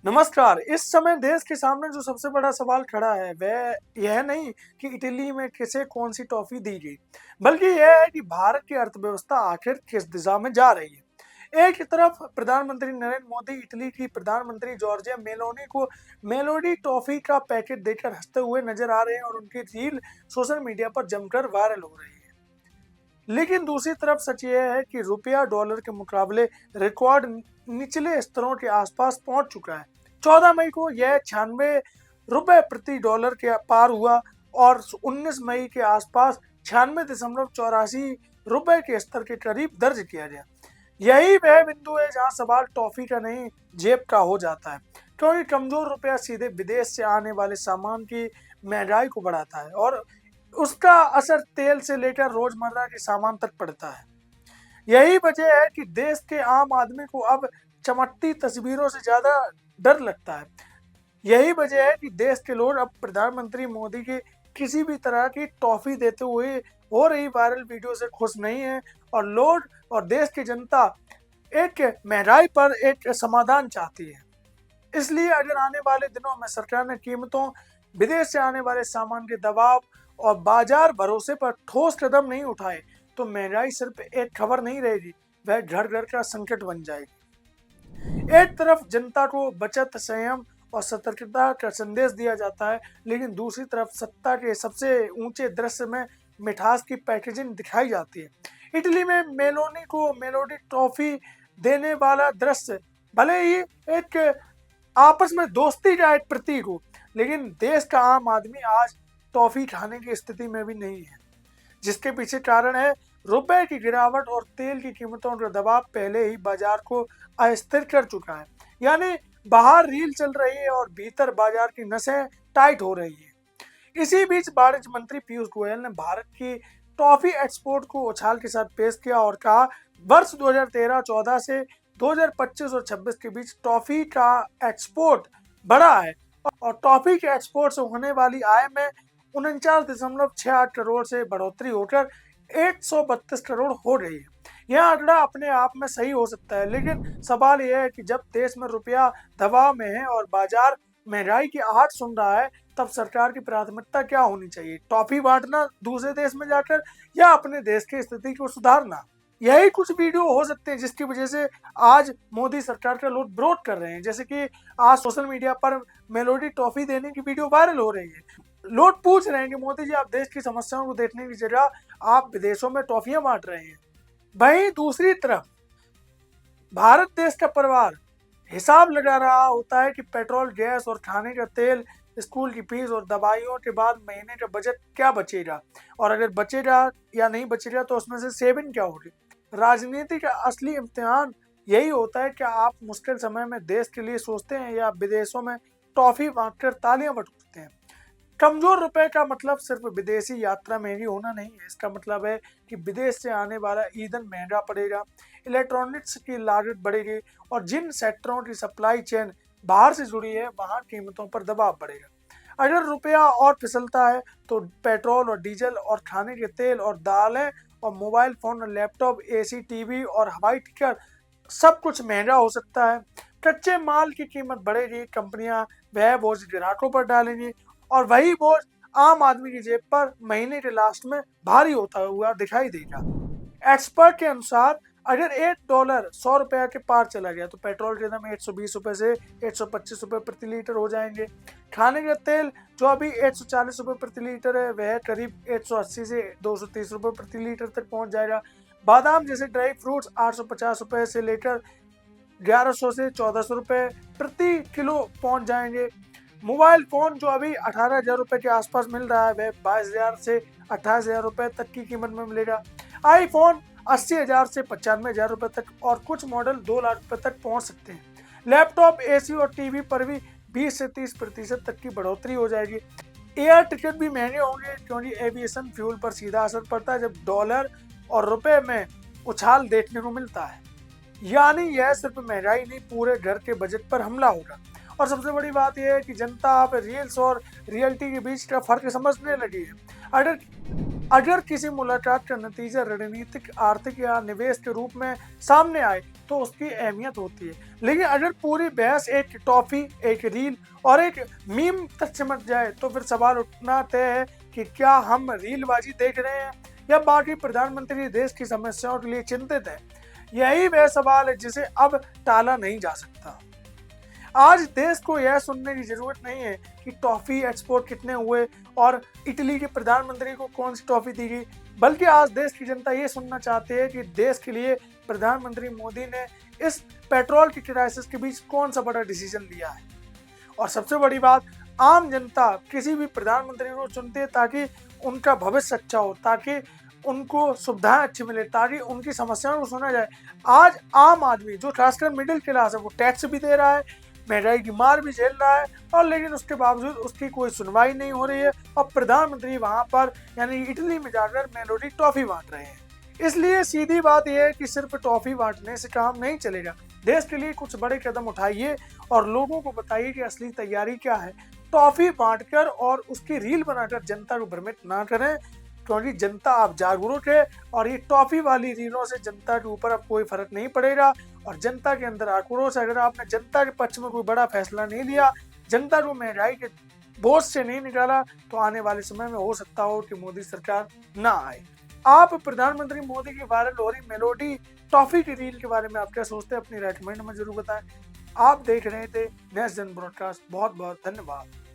नमस्कार। इस समय देश के सामने जो सबसे बड़ा सवाल खड़ा है वह यह नहीं कि इटली में किसे कौन सी टॉफी दी गई, बल्कि यह है कि भारत की अर्थव्यवस्था आखिर किस दिशा में जा रही है। एक तरफ प्रधानमंत्री नरेंद्र मोदी इटली की प्रधानमंत्री जॉर्जिया मेलोनी को मेलोडी टॉफी का पैकेट देकर हंसते हुए नजर आ रहे हैं और उनकी रील सोशल मीडिया पर जमकर वायरल हो रही है। लेकिन दूसरी तरफ सच यह है कि रुपया डॉलर के मुकाबले रिकॉर्ड निचले स्तरों के आसपास पहुंच चुका है। 14 मई को यह 96 रुपए प्रति डॉलर के पार हुआ और 19 मई के आसपास 96.84 रुपए के स्तर के करीब दर्ज किया गया। यही वह बिंदु है जहां सवाल टॉफी का नहीं जेब का हो जाता है, क्योंकि कमजोर रुपया सीधे विदेश से आने वाले सामान की महंगाई को बढ़ाता है और उसका असर तेल से लेकर रोजमर्रा के सामान तक पड़ता है। यही वजह है कि देश के आम आदमी को अब चमकती तस्वीरों से ज्यादा डर लगता है। यही वजह है कि देश के लोग अब प्रधानमंत्री मोदी के किसी भी तरह की टॉफी देते हुए हो रही वायरल वीडियो से खुश नहीं है और लोग और देश की जनता एक महंगाई पर एक समाधान चाहती है। इसलिए अगर आने वाले दिनों में सरकार ने कीमतों, विदेश से आने वाले सामान के दबाव और बाजार भरोसे पर ठोस कदम नहीं उठाए तो महंगाई सिर्फ एक खबर नहीं रहेगी, वह घर घर का संकट बन जाएगी। एक तरफ जनता को बचत, संयम और सतर्कता का संदेश दिया जाता है, लेकिन दूसरी तरफ सत्ता के सबसे ऊंचे दृश्य में मिठास की पैकेजिंग दिखाई जाती है। इटली में मेलोनी को मेलोडी ट्रॉफी देने वाला दृश्य भले ही एक आपस में दोस्ती का एक प्रतीक हो, लेकिन देश का आम आदमी आज टॉफी खाने की स्थिति में भी नहीं है, जिसके पीछे कारण है रुपए की गिरावट और तेल की कीमतों का दबाव पहले ही बाजार को अस्थिर कर चुका है। यानी बाहर रील चल रही है और भीतर बाजार की नसें टाइट हो रही है। इसी बीच वाणिज्य मंत्री पीयूष गोयल ने भारत की टॉफी एक्सपोर्ट को उछाल के साथ पेश किया और कहा वर्ष 2013-14 से 2025 और 26 के बीच टॉफी का एक्सपोर्ट बढ़ा है और टॉफी के एक्सपोर्ट से होने वाली आय में 49.68 करोड़ से बढ़ोतरी होकर 132 करोड़ हो रही है। यह आंकड़ा अपने आप में सही हो सकता है, लेकिन सवाल यह है कि जब देश में रुपया दबाव में है और बाजार महंगाई की आहट सुन रहा है, तब सरकार की प्राथमिकता क्या होनी चाहिए? टॉफी बांटना दूसरे देश में जाकर या अपने देश की स्थिति को सुधारना? यही कुछ वीडियो हो सकते हैं जिसकी वजह से आज मोदी सरकार का लोग विरोध कर रहे हैं। जैसे कि आज सोशल मीडिया पर मेलोडी टॉफी देने की वीडियो वायरल हो रही है। लोग पूछ रहे हैं कि मोदी जी, आप देश की समस्याओं को देखने की जगह आप विदेशों में टॉफियां बांट रहे हैं। वहीं दूसरी तरफ भारत देश का परिवार हिसाब लगा रहा होता है कि पेट्रोल, गैस और खाने का तेल, स्कूल की फीस और दवाइयों के बाद महीने का बजट क्या बचेगा, और अगर बचेगा या नहीं बचेगा तो उसमें से सेविंग क्या होगी। राजनीति का असली इम्तिहान यही होता है कि आप मुश्किल समय में देश के लिए सोचते हैं या विदेशों में टॉफी बांटकर तालियां बटोरते हैं। कमजोर रुपए का मतलब सिर्फ विदेशी यात्रा महंगी होना नहीं है। इसका मतलब है कि विदेश से आने वाला ईंधन महंगा पड़ेगा, इलेक्ट्रॉनिक्स की लागत बढ़ेगी और जिन सेक्टरों की सप्लाई चेन बाहर से जुड़ी है वहां कीमतों पर दबाव बढ़ेगा। अगर रुपया और फिसलता है तो पेट्रोल और डीजल और खाने के तेल और दालें और मोबाइल फोन और लैपटॉप, एसी, टीवी और हवाई टिकट सब कुछ महंगा हो सकता है। कच्चे माल की कीमत बढ़ेगी, कंपनियां वह बोझ ग्राहकों पर डालेंगी और वही बोझ आम आदमी की जेब पर महीने के लास्ट में भारी होता हुआ दिखाई देगा। एक्सपर्ट के अनुसार अगर $1 100 रुपया के पार चला गया तो पेट्रोल के दाम 120 रुपए से 125 रुपए प्रति लीटर हो जाएंगे। खाने का तेल जो अभी 140 रुपए प्रति लीटर है वह करीब 180 से 230 रुपए प्रति लीटर तक पहुंच जाएगा। बादाम जैसे ड्राई फ्रूट्स 850 रुपए से लेकर 1100 से 1400 रुपए प्रति किलो पहुंच जाएंगे। मोबाइल फोन जो अभी 18,000 रुपए के आसपास मिल रहा है वह 22,000 से 28,000 रुपए तक की कीमत में मिलेगा। आईफोन 80,000 से 95,000 रुपए तक और कुछ मॉडल 2 लाख रुपए तक पहुंच सकते हैं। लैपटॉप, एसी और टीवी पर भी 20 से 30% तक की बढ़ोतरी हो जाएगी। एयर टिकट भी महंगे होंगे क्योंकि एविएशन फ्यूल पर सीधा असर पड़ता है जब डॉलर और रुपए में उछाल देखने को मिलता है। यानी यह सिर्फ महंगाई नहीं, पूरे घर के बजट पर हमला होगा। और सबसे बड़ी बात यह है कि जनता अब रील्स और रियलिटी के बीच का फर्क समझने लगी है। अगर अगर किसी मुलाकात का नतीजा रणनीतिक, आर्थिक या निवेश के रूप में सामने आए तो उसकी अहमियत होती है, लेकिन अगर पूरी बहस एक टॉफी, एक रील और एक मीम तक सिमट जाए तो फिर सवाल उठना तय है कि क्या हम रीलबाजी देख रहे हैं या बाकी प्रधानमंत्री देश की समस्याओं के लिए चिंतित है। यही वह सवाल है जिसे अब टाला नहीं जा सकता। आज देश को यह सुनने की जरूरत नहीं है कि टॉफी एक्सपोर्ट कितने हुए और इटली के प्रधानमंत्री को कौन सी टॉफी दी गई, बल्कि आज देश की जनता ये सुनना चाहती है कि देश के लिए प्रधानमंत्री मोदी ने इस पेट्रोल की क्राइसिस के बीच कौन सा बड़ा डिसीजन लिया है। और सबसे बड़ी बात, आम जनता किसी भी प्रधानमंत्री को चुनती है ताकि उनका भविष्य अच्छा हो, ताकि उनको सुविधाएं अच्छी मिले, ताकि उनकी समस्याओं को सुना जाए। आज आम आदमी जो खासकर मिडिल क्लास है वो टैक्स भी दे रहा है, महंगाई की मार भी झेल रहा है, और लेकिन उसके बावजूद उसकी कोई सुनवाई नहीं हो रही है और प्रधानमंत्री वहां पर यानी इटली में जाकर मेलोडी टॉफी बांट रहे हैं। इसलिए सीधी बात यह है कि सिर्फ टॉफी बांटने से काम नहीं चलेगा। देश के लिए कुछ बड़े कदम उठाइए और लोगों को बताइए कि असली तैयारी क्या है। टॉफी बांटकर और उसकी रील बनाकर जनता को भ्रमित ना करें, क्योंकि जनता अब जागरूक है और ये टॉफी वाली रीलों से जनता के ऊपर अब कोई फर्क नहीं पड़ेगा। और जनता के अंदर आक्रोश, अगर आपने जनता के पक्ष में कोई बड़ा फैसला नहीं लिया, जनता को महंगाई के बोझ से नहीं निकाला, तो आने वाले समय में हो सकता हो कि मोदी सरकार ना आए। आप प्रधानमंत्री मोदी की वायरल हो रही मेलोडी टॉफी की रील के बारे में आप क्या सोचते हैं? अपनी राय कमेंट में जरूर बताएं। आप देख रहे थे नेक्स्ट जन ब्रॉडकास्ट। बहुत बहुत धन्यवाद।